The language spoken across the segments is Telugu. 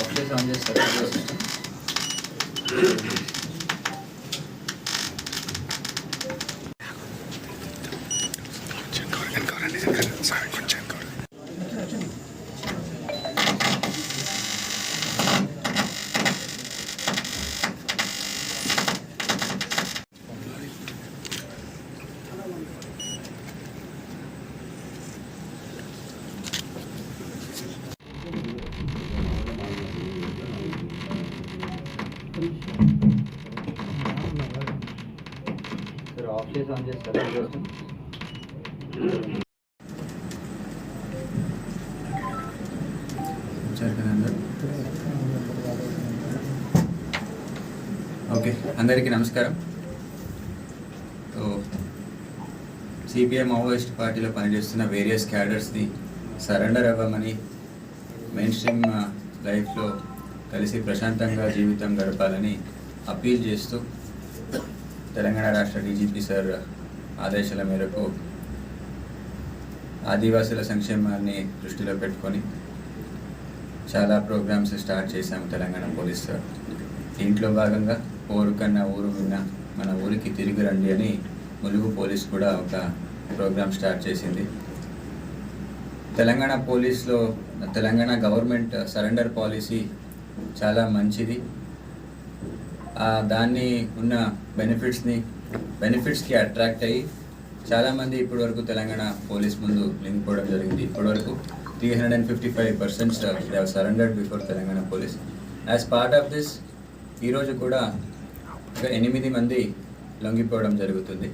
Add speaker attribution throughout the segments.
Speaker 1: ఆఫీస్ ఆన్ చేస్తారు సార్ ఆఫీస్ ఆన్ చేస్తారు ఓకే, అందరికీ నమస్కారం. సో సిపిఐ మావోయిస్ట్ పార్టీలో పనిచేస్తున్న వేరియస్ క్యాడర్స్ని సరెండర్ అవ్వమని, మెయిన్ స్ట్రీమ్ లైఫ్లో కలిసి ప్రశాంతంగా జీవితం గడపాలని అప్పీల్ చేస్తూ తెలంగాణ రాష్ట్ర డీజీపీ సార్ ఆదేశాల మేరకు ఆదివాసుల సంక్షేమాన్ని దృష్టిలో పెట్టుకొని చాలా ప్రోగ్రామ్స్ స్టార్ట్ చేశాము తెలంగాణ పోలీస్ సార్. దీంట్లో భాగంగా ఊరు కన్నా ఊరు విన్నా మన ఊరికి తిరిగి రండి అని ములుగు పోలీస్ కూడా ఒక ప్రోగ్రామ్ స్టార్ట్ చేసింది. తెలంగాణ పోలీస్లో తెలంగాణ గవర్నమెంట్ సరెండర్ పాలసీ చాలా మంచిది. దాన్ని ఉన్న బెనిఫిట్స్కి అట్రాక్ట్ అయ్యి చాలామంది ఇప్పటివరకు తెలంగాణ పోలీస్ ముందు లింగిపోవడం జరిగింది. ఇప్పటివరకు 355 persons they have surrendered before Telangana police. As part of this ఈరోజు కూడా ఒక 8 మంది లొంగిపోవడం జరుగుతుంది.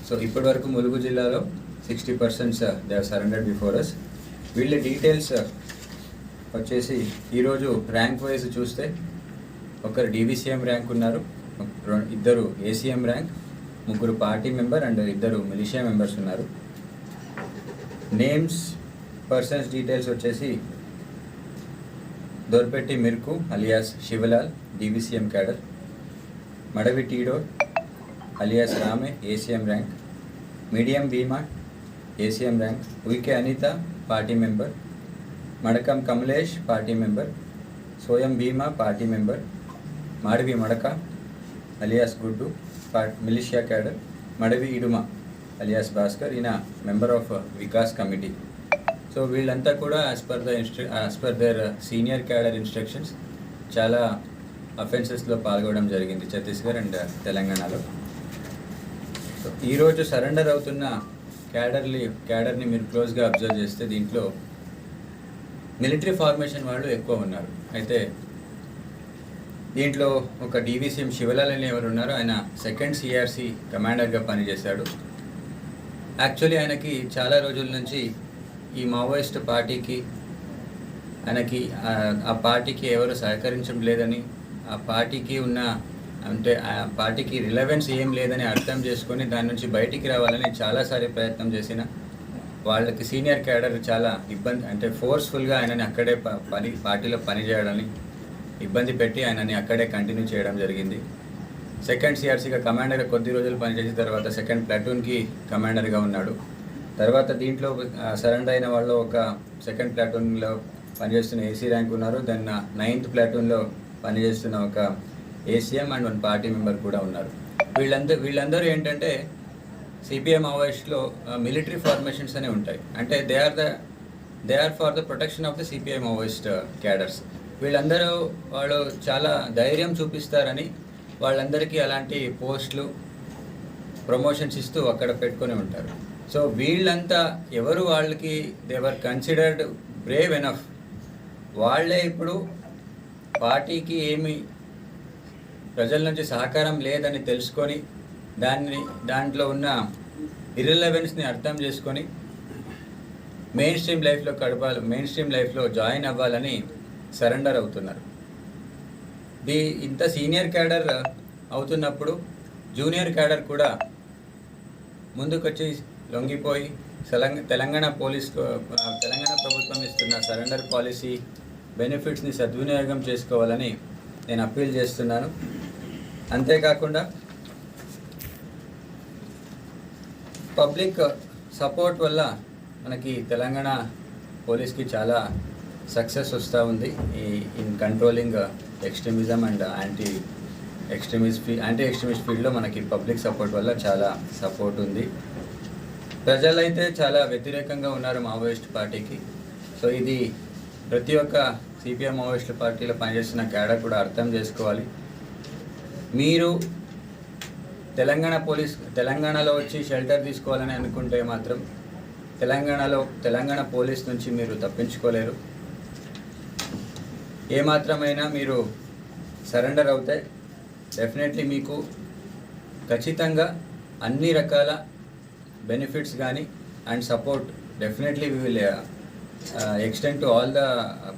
Speaker 1: సో ఇప్పటివరకు ములుగు జిల్లాలో 60 persons they have surrendered before us. వీళ్ళ డీటెయిల్స్ వచ్చేసి ఈరోజు ర్యాంక్ వైజ్ చూస్తే ఒకరు DVCM ర్యాంక్ ఉన్నారు, 2 ACM rank, 3 party member and 2 militia members ఉన్నారు. నేమ్స్ పర్సన్స్ డీటెయిల్స్ వచ్చేసి Dorpetti Mirku alias Shivlal DVCM cadre, Madavi Tido alias Rame ACM rank, Madiyam Bhima ACM rank, Uike Anita party member, Madakam Kamlesh party member, Soyam Bhima party member, Madavi Madaka alias Guddu militia cadre, Madavi Iduma alias Bhaskar ఈయన member of Vikas committee. So వీళ్ళంతా కూడా as per their senior cadre instructions చాలా అఫెన్సెస్లో పాల్గొనడం జరిగింది ఛత్తీస్గఢ్ అండ్ తెలంగాణలో. సో ఈరోజు సరెండర్ అవుతున్న క్యాడర్ని మీరు క్లోజ్గా అబ్జర్వ్ చేస్తే దీంట్లో మిలిటరీ ఫార్మేషన్ వాళ్ళు ఎక్కువ ఉన్నారు. అయితే దీంట్లో ఒక DVCM శివలాల్ అని ఎవరు ఉన్నారో ఆయన 2nd CRC కమాండర్గా పనిచేశాడు. యాక్చువల్లీ ఆయనకి చాలా రోజుల నుంచి ఈ మావోయిస్ట్ పార్టీకి ఆయనకి ఆ పార్టీకి ఎవరు సహకరించడం లేదని, ఆ పార్టీకి ఉన్న అంటే ఆ పార్టీకి రిలవెన్స్ ఏం లేదని అర్థం చేసుకొని దాని నుంచి బయటికి రావాలని చాలాసారి ప్రయత్నం చేసిన వాళ్ళకి సీనియర్ క్యాడర్ చాలా ఇబ్బంది అంటే ఫోర్స్ఫుల్గా ఆయనని అక్కడే పార్టీలో పనిచేయడాన్ని ఇబ్బంది పెట్టి ఆయనని అక్కడే కంటిన్యూ చేయడం జరిగింది. 2nd CRCగా కమాండర్గా కొద్ది రోజులు పనిచేసిన తర్వాత 2nd ప్లాటూన్కి కమాండర్గా ఉన్నాడు. తర్వాత దీంట్లో సరెండర్ అయిన వాళ్ళు ఒక 2nd ప్లాటూన్లో పనిచేస్తున్న AC ర్యాంక్ ఉన్నారు. దెన్ 9th ప్లాటూన్లో పనిచేస్తున్న ఒక ACM అండ్ 1 పార్టీ మెంబర్ కూడా ఉన్నారు. వీళ్ళందరూ ఏంటంటే సిపిఐ మావోయిస్ట్లో మిలిటరీ ఫార్మేషన్స్ అనే ఉంటాయి. అంటే they are for the protection of the CPI Maoist cadres. వీళ్ళందరూ వాళ్ళు చాలా ధైర్యం చూపిస్తారని వాళ్ళందరికీ అలాంటి పోస్టులు ప్రమోషన్స్ ఇస్తూ అక్కడ పెట్టుకొని ఉంటారు. సో వీళ్ళంతా ఎవరు వాళ్ళకి దేవర్ కన్సిడర్డ్ బ్రేవ్ ఎనఫ్, వాళ్ళే ఇప్పుడు పార్టీకి ఏమి ప్రజల నుంచి సహకారం లేదని తెలుసుకొని దాంట్లో ఉన్న ఇర్రిలవెన్స్ని అర్థం చేసుకొని మెయిన్ స్ట్రీమ్ లైఫ్లో జాయిన్ అవ్వాలని సరెండర్ అవుతున్నారు. ఇంత సీనియర్ క్యాడర్ అవుతున్నప్పుడు జూనియర్ క్యాడర్ కూడా ముందుకొచ్చి లొంగిపోయి తెలంగాణ ప్రభుత్వం ఇస్తున్న సరెండర్ పాలసీ బెనిఫిట్స్ని సద్వినియోగం చేసుకోవాలని నేను అప్పీల్ చేస్తున్నాను. అంతేకాకుండా పబ్లిక్ సపోర్ట్ వల్ల మనకి తెలంగాణ పోలీస్కి చాలా సక్సెస్ వస్తూ ఉంది in controlling extremism and anti extremist ఫీల్డ్లో మనకి పబ్లిక్ సపోర్ట్ వల్ల చాలా సపోర్ట్ ఉంది. ప్రజలైతే చాలా వ్యతిరేకంగా ఉన్నారు మావోయిస్ట్ పార్టీకి. సో ఇది ప్రతి ఒక్క సిపిఎం మావోయిస్ట్ పార్టీలో పనిచేస్తున్న క్యాడర్ కూడా అర్థం చేసుకోవాలి. మీరు తెలంగాణలో వచ్చి షెల్టర్ తీసుకోవాలని అనుకుంటే మాత్రం తెలంగాణ పోలీస్ నుంచి మీరు తప్పించుకోలేరు. ఏమాత్రమైనా మీరు సరెండర్ అవుతే డెఫినెట్లీ మీకు ఖచ్చితంగా అన్ని రకాల బెనిఫిట్స్ కానీ and support definitely we will extend to all the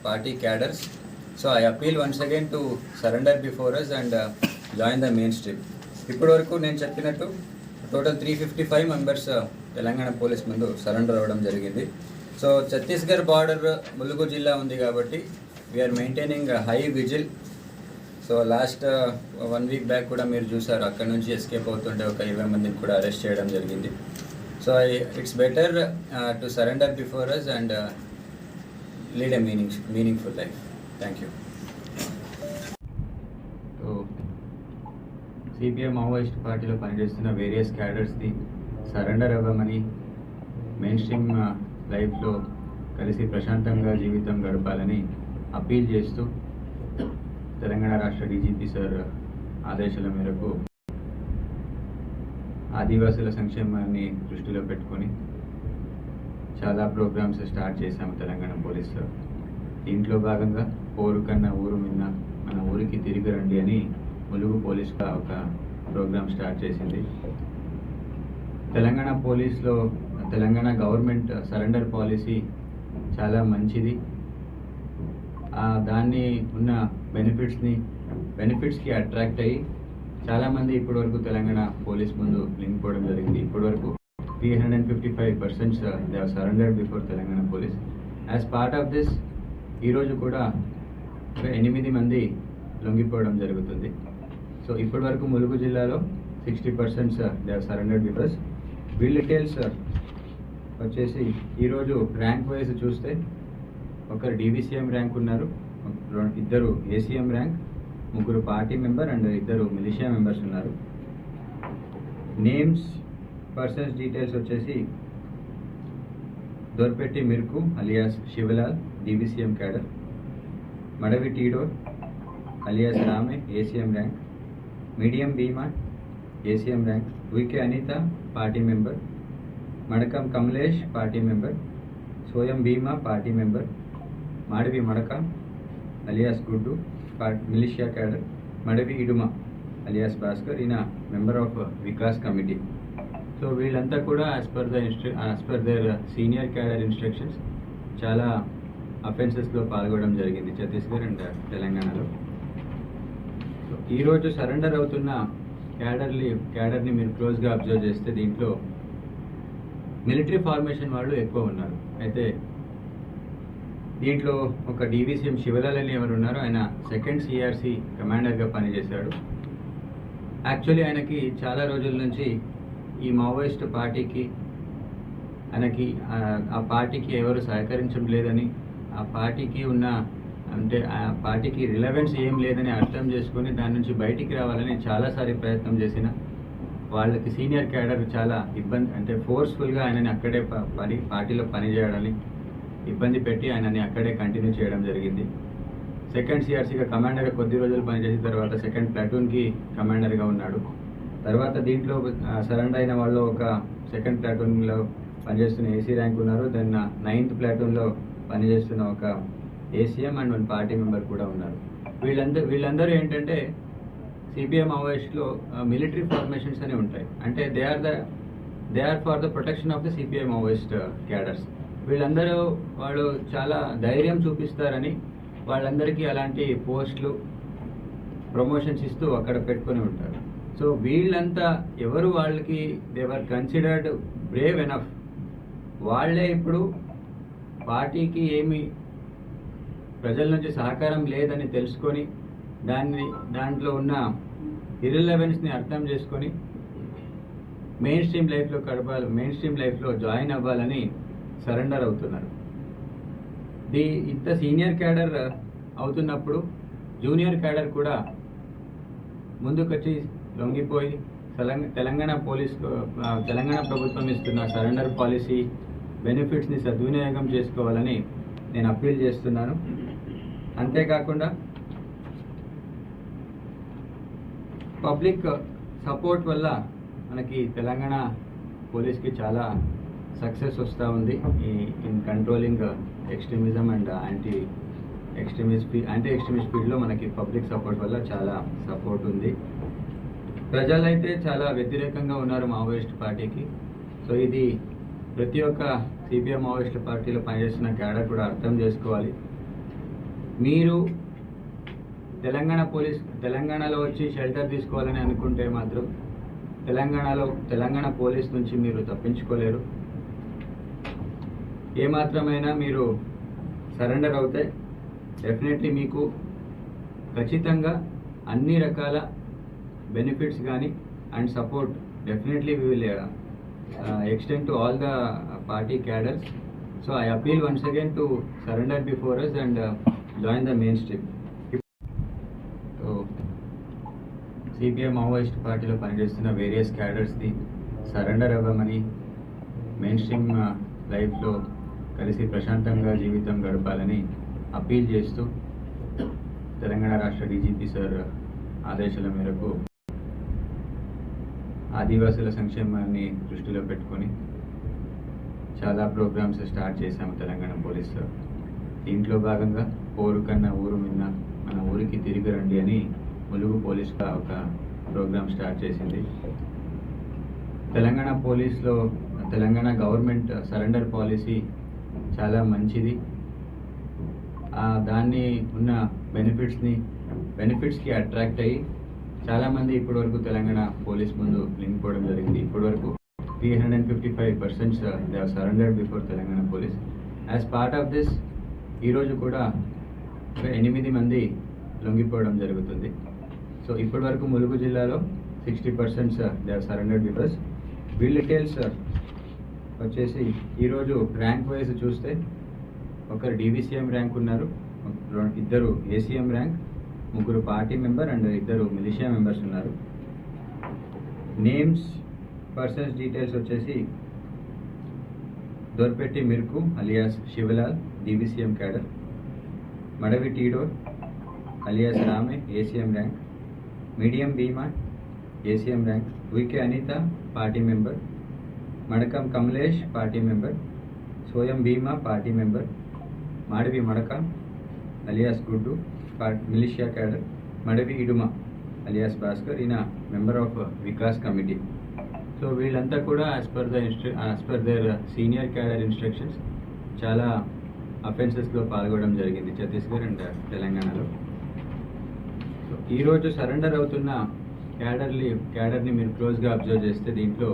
Speaker 1: party cadres. So I appeal once again to surrender before us and join the mainstream. ఇప్పటి వరకు నేను చెప్పినట్టు టోటల్ 355 మెంబర్స్ తెలంగాణ పోలీస్ ముందు సరెండర్ అవ్వడం జరిగింది. సో ఛత్తీస్గఢ్ బార్డర్ ములుగు జిల్లా ఉంది కాబట్టి we're maintaining high vigil. So last 1 week back కూడా మీరు చూసారు, అక్కడ నుంచి ఎస్కేప్ అవుతుంటే ఒక 20 మందిని కూడా అరెస్ట్ చేయడం జరిగింది. So it's better to surrender before us and lead a meaningful life. Thank you. So CPM Maoist పార్టీలో పనిచేస్తున్న వేరియస్ క్యాడర్స్ది సరెండర్ అవ్వమని, మెయిన్ స్ట్రీమ్ లైఫ్లో కలిసి ప్రశాంతంగా జీవితం గడపాలని అప్పీల్ చేస్తూ తెలంగాణ రాష్ట్ర డీజీపీ సార్ ఆదేశాల మేరకు ఆదివాసుల సంక్షేమాన్ని దృష్టిలో పెట్టుకొని చాలా ప్రోగ్రామ్స్ స్టార్ట్ చేశాము తెలంగాణ పోలీసులో. దీంట్లో భాగంగా పోరు కన్నా ఊరు మిన్న మన ఊరికి తిరిగి రండి అని ములుగు పోలీసుగా ఒక ప్రోగ్రామ్ స్టార్ట్ చేసింది. తెలంగాణ పోలీస్లో తెలంగాణ గవర్నమెంట్ సరెండర్ పాలసీ చాలా మంచిది. దాన్ని ఉన్న బెనిఫిట్స్కి అట్రాక్ట్ అయ్యి చాలామంది ఇప్పటివరకు తెలంగాణ పోలీస్ ముందు లింక్ పోవడం జరిగింది. ఇప్పటివరకు 355 persons they have surrendered before Telangana police. As part of this ఈరోజు కూడా 8 మంది లొంగిపోవడం జరుగుతుంది. సో ఇప్పటివరకు ములుగు జిల్లాలో 60% దే హావ్ సరెండర్డ్ బిఫోర్. వీళ్ళ డీటెయిల్స్ వచ్చేసి ఈరోజు ర్యాంక్ వైజ్ చూస్తే ఒకరు DVCM ర్యాంక్ ఉన్నారు, 2 ACM rank, 3 party member and 2 militia members ఉన్నారు. నేమ్స్ పర్సన్స్ డీటెయిల్స్ వచ్చేసి Dorpetti Mirku alias Shivlal DVCM cadre, Madavi Tidor alias Rame ACM rank, Madiyam Bhima ACM rank, Uike Anita party member, Madakam Kamlesh party member, Soyam Bhima party member, Madavi Madaka alias Guddu militia cadre, Madavi Iduma alias Bhaskar ఈయన member of Vikas committee. So వీళ్ళంతా కూడా as per their senior cadre instructions చాలా అఫెన్సెస్లో పాల్గొనడం జరిగింది ఛత్తీస్గఢ్ అండ్ తెలంగాణలో. సో ఈరోజు సరెండర్ అవుతున్న క్యాడర్ని మీరు క్లోజ్గా అబ్జర్వ్ చేస్తే దీంట్లో మిలిటరీ ఫార్మేషన్ వాళ్ళు ఎక్కువ ఉన్నారు. అయితే దీంట్లో ఒక DVCM శివలాల్ అని ఎవరు ఉన్నారో ఆయన 2nd CRC కమాండర్గా పనిచేశాడు. యాక్చువల్లీ ఆయనకి చాలా రోజుల నుంచి ఈ మావోయిస్ట్ పార్టీకి ఆ పార్టీకి ఎవరు సహకరించడం లేదని, ఆ పార్టీకి ఆ పార్టీకి రిలవెన్స్ ఏం లేదని అర్థం చేసుకొని దాని నుంచి బయటికి రావాలని చాలాసారి ప్రయత్నం చేసిన వాళ్ళకి సీనియర్ క్యాడర్ చాలా ఫోర్స్ఫుల్గా ఆయనని అక్కడే పార్టీలో పనిచేయడాన్ని ఇబ్బంది పెట్టి ఆయనని అక్కడే కంటిన్యూ చేయడం జరిగింది. 2nd CRCగా కమాండర్గా కొద్ది రోజులు పనిచేసిన తర్వాత 2nd ప్లాటూన్కి కమాండర్గా ఉన్నాడు. తర్వాత దీంట్లో సరెండర్ అయిన వాళ్ళు ఒక 2nd ప్లాటూన్లో పనిచేస్తున్న AC ర్యాంక్ ఉన్నారు. దెన్ 9th ప్లాటూన్లో పనిచేస్తున్న ఒక ACM అండ్ 1 పార్టీ మెంబర్ కూడా ఉన్నారు. వీళ్ళందరూ ఏంటంటే సిపిఎం మావోయిస్ట్లో మిలిటరీ ఫార్మేషన్స్ అని ఉంటాయి. అంటే they are for the protection of the CPM Maoist cadres. వీళ్ళందరూ వాళ్ళు చాలా ధైర్యం చూపిస్తారని వాళ్ళందరికీ అలాంటి పోస్టులు ప్రమోషన్స్ ఇస్తూ అక్కడ పెట్టుకొని ఉంటారు. సో వీళ్ళంతా ఎవరు వాళ్ళకి దేవర్ కన్సిడర్డ్ బ్రేవ్ ఎనఫ్, వాళ్ళే ఇప్పుడు పార్టీకి ఏమి ప్రజల నుంచి సహకారం లేదని తెలుసుకొని దాంట్లో ఉన్న ఇర్రిలవెన్స్ని అర్థం చేసుకొని మెయిన్ స్ట్రీమ్ లైఫ్లో జాయిన్ అవ్వాలని సరెండర్ అవుతున్నారు. ఇంత సీనియర్ క్యాడర్ అవుతున్నప్పుడు జూనియర్ క్యాడర్ కూడా ముందుకొచ్చి లొంగిపోయి తెలంగాణ ప్రభుత్వం ఇస్తున్న సరెండర్ పాలసీ బెనిఫిట్స్ని సద్వినియోగం చేసుకోవాలని నేను అప్పీల్ చేస్తున్నాను. అంతేకాకుండా పబ్లిక్ సపోర్ట్ వల్ల మనకి తెలంగాణ పోలీస్కి చాలా సక్సెస్ వస్తూ ఉంది in controlling extremism and anti extremist ఫీల్డ్లో మనకి పబ్లిక్ సపోర్ట్ వల్ల చాలా సపోర్ట్ ఉంది. ప్రజలైతే చాలా వ్యతిరేకంగా ఉన్నారు మావోయిస్ట్ పార్టీకి. సో ఇది ప్రతి ఒక్క సిపిఎం మావోయిస్ట్ పార్టీలో పనిచేస్తున్న క్యాడర్ కూడా అర్థం చేసుకోవాలి. మీరు తెలంగాణలో వచ్చి షెల్టర్ తీసుకోవాలని అనుకుంటే మాత్రం తెలంగాణ పోలీస్ నుంచి మీరు తప్పించుకోలేరు. ఏమాత్రమైనా మీరు సరెండర్ అవుతే డెఫినెట్లీ మీకు ఖచ్చితంగా అన్ని రకాల బెనిఫిట్స్ కానీ and support definitely we will extend to all the party cadres. So I appeal once again to surrender before us and join the mainstream. So CPM Maoist పార్టీలో పనిచేస్తున్న వేరియస్ క్యాడర్స్ది సరెండర్ అవ్వమని, మెయిన్ స్ట్రీమ్ లైఫ్లో కలిసి ప్రశాంతంగా జీవితం గడపాలని అప్పీల్ చేస్తూ తెలంగాణ రాష్ట్ర డీజీపీ సార్ ఆదేశాల మేరకు ఆదివాసుల సంక్షేమాన్ని దృష్టిలో పెట్టుకొని చాలా ప్రోగ్రామ్స్ స్టార్ట్ చేశాము తెలంగాణ పోలీసులో. దీంట్లో భాగంగా పోరు కన్నా ఊరు మిన్న మన ఊరికి తిరిగి రండి అని ములుగు పోలీసుగా ఒక ప్రోగ్రామ్ స్టార్ట్ చేసింది. తెలంగాణ పోలీస్లో తెలంగాణ గవర్నమెంట్ సరెండర్ పాలసీ చాలా మంచిది. దాన్ని ఉన్న బెనిఫిట్స్కి అట్రాక్ట్ అయ్యి చాలామంది ఇప్పటివరకు తెలంగాణ పోలీస్ ముందు లింక్పోవడం జరిగింది. ఇప్పటివరకు 355 persons they have surrendered before Telangana police. As part of this ఈరోజు కూడా 8 మంది లొంగిపోవడం జరుగుతుంది. సో ఇప్పటివరకు ములుగు జిల్లాలో 60% దే హావ్ సరెండర్డ్ బిఫోర్. వీళ్ళ డీటెయిల్స్ వచ్చేసి ఈరోజు ర్యాంక్ వైజ్ చూస్తే ఒకరు DVCM ర్యాంక్ ఉన్నారు, 2 ACM rank, 3 party member and 2 militia members ఉన్నారు. నేమ్స్ పర్సన్స్ డీటెయిల్స్ వచ్చేసి Dorpetti Mirku alias Shivlal DVCM cadre, Madavi Tidor alias Rame ACM rank, Madiyam Bhima ACM rank, Uike Anita party member, Madakam Kamlesh party member, Soyam Bhima party member, Madavi Madaka alias Guddu militia cadre, Madavi Iduma alias Bhaskar ఈయన member of Vikas committee. So వీళ్ళంతా కూడా as per their senior cadre instructions చాలా అఫెన్సెస్లో పాల్గొనడం జరిగింది ఛత్తీస్గఢ్ అండ్ తెలంగాణలో. సో ఈరోజు సరెండర్ అవుతున్న క్యాడర్ని మీరు క్లోజ్గా అబ్జర్వ్ చేస్తే దీంట్లో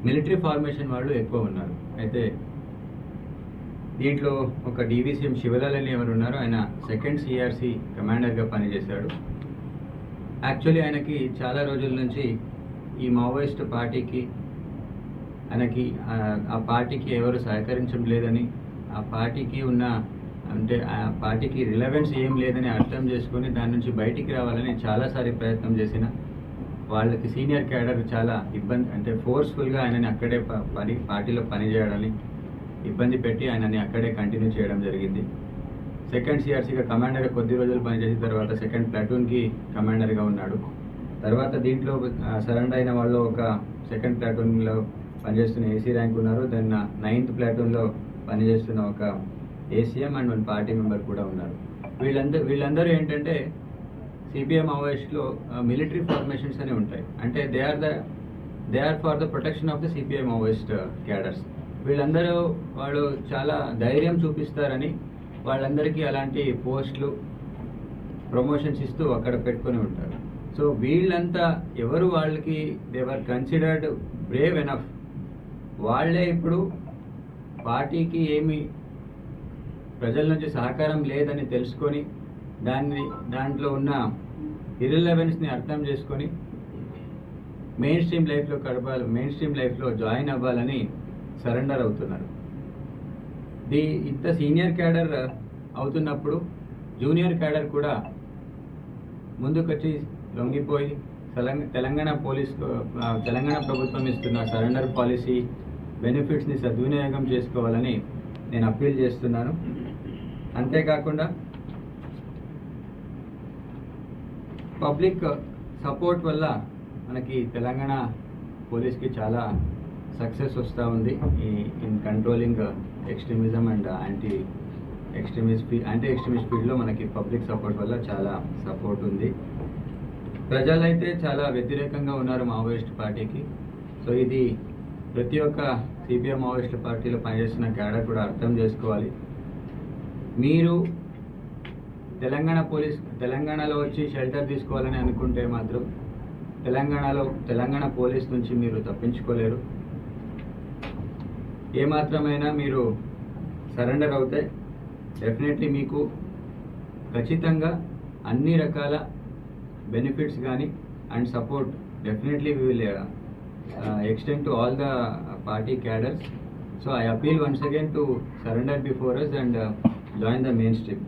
Speaker 1: మిలిటరీ ఫార్మేషన్ వాళ్ళు ఎక్కువ ఉన్నారు. అయితే దీంట్లో ఒక DVCM శివలాల్ అని ఎవరు ఉన్నారో ఆయన 2nd CRC కమాండర్గా పనిచేశాడు. యాక్చువల్లీ ఆయనకి చాలా రోజుల నుంచి ఈ మావోయిస్ట్ పార్టీకి ఆ పార్టీకి ఎవరు సహకరించడం లేదని, ఆ పార్టీకి రిలవెన్స్ ఏం లేదని అర్థం చేసుకొని దాని నుంచి బయటికి రావాలని చాలాసారి ప్రయత్నం చేసిన వాళ్ళకి సీనియర్ క్యాడర్ చాలా ఫోర్స్ఫుల్గా ఆయనని అక్కడే పార్టీలో పనిచేయాలని ఇబ్బంది పెట్టి ఆయనని అక్కడే కంటిన్యూ చేయడం జరిగింది. 2nd CRCగా కమాండర్గా కొద్ది రోజులు పనిచేసిన తర్వాత 2nd ప్లాటూన్కి కమాండర్గా ఉన్నాడు. తర్వాత దీంట్లో సరెండర్ అయిన వాళ్ళు ఒక 2nd ప్లాటూన్లో పనిచేస్తున్న AC ర్యాంక్ ఉన్నారు. దెన్ 9th ప్లాటూన్లో పనిచేస్తున్న ఒక ACM అండ్ 1 పార్టీ మెంబర్ కూడా ఉన్నారు. వీళ్ళందరూ ఏంటంటే CPM మావోయిస్ట్లో మిలిటరీ ఫార్మేషన్స్ అని ఉంటాయి. అంటే they are for the protection of the CPM Maoist cadres. వీళ్ళందరూ వాళ్ళు చాలా ధైర్యం చూపిస్తారని వాళ్ళందరికీ అలాంటి పోస్టులు ప్రమోషన్స్ ఇస్తూ అక్కడ పెట్టుకొని ఉంటారు. సో వీళ్ళంతా ఎవరు వాళ్ళకి దేవర్ కన్సిడర్డ్ బ్రేవ్ ఎనఫ్, వాళ్ళే ఇప్పుడు పార్టీకి ఏమి ప్రజల నుంచి సహకారం లేదని తెలుసుకొని దాంట్లో ఉన్న ఇర్రిలవెన్స్ని అర్థం చేసుకొని మెయిన్ స్ట్రీమ్ లైఫ్లో జాయిన్ అవ్వాలని సరెండర్ అవుతున్నారు. ఇంత సీనియర్ క్యాడర్ అవుతున్నప్పుడు జూనియర్ క్యాడర్ కూడా ముందుకొచ్చి లొంగిపోయి తెలంగాణ ప్రభుత్వం ఇస్తున్న సరెండర్ పాలసీ బెనిఫిట్స్ని సద్వినియోగం చేసుకోవాలని నేను అప్పీల్ చేస్తున్నాను. అంతేకాకుండా పబ్లిక్ సపోర్ట్ వల్ల మనకి తెలంగాణ పోలీస్కి చాలా సక్సెస్ వస్తూ ఉంది in controlling extremism and anti extremist ఫీల్డ్లో మనకి పబ్లిక్ సపోర్ట్ వల్ల చాలా సపోర్ట్ ఉంది. ప్రజలైతే చాలా వ్యతిరేకంగా ఉన్నారు మావోయిస్ట్ పార్టీకి. సో ఇది ప్రతి ఒక్క సిపిఎం మావోయిస్ట్ పార్టీలో పనిచేస్తున్న క్యాడర్ కూడా అర్థం చేసుకోవాలి. మీరు తెలంగాణలో వచ్చి షెల్టర్ తీసుకోవాలని అనుకుంటే మాత్రం తెలంగాణ పోలీస్ నుంచి మీరు తప్పించుకోలేరు. ఏమాత్రమైనా మీరు సరెండర్ అవుతే డెఫినెట్లీ మీకు ఖచ్చితంగా అన్ని రకాల బెనిఫిట్స్ కానీ and support definitely we will extend to all the party cadres. So I appeal once again to surrender before us and join the mainstream.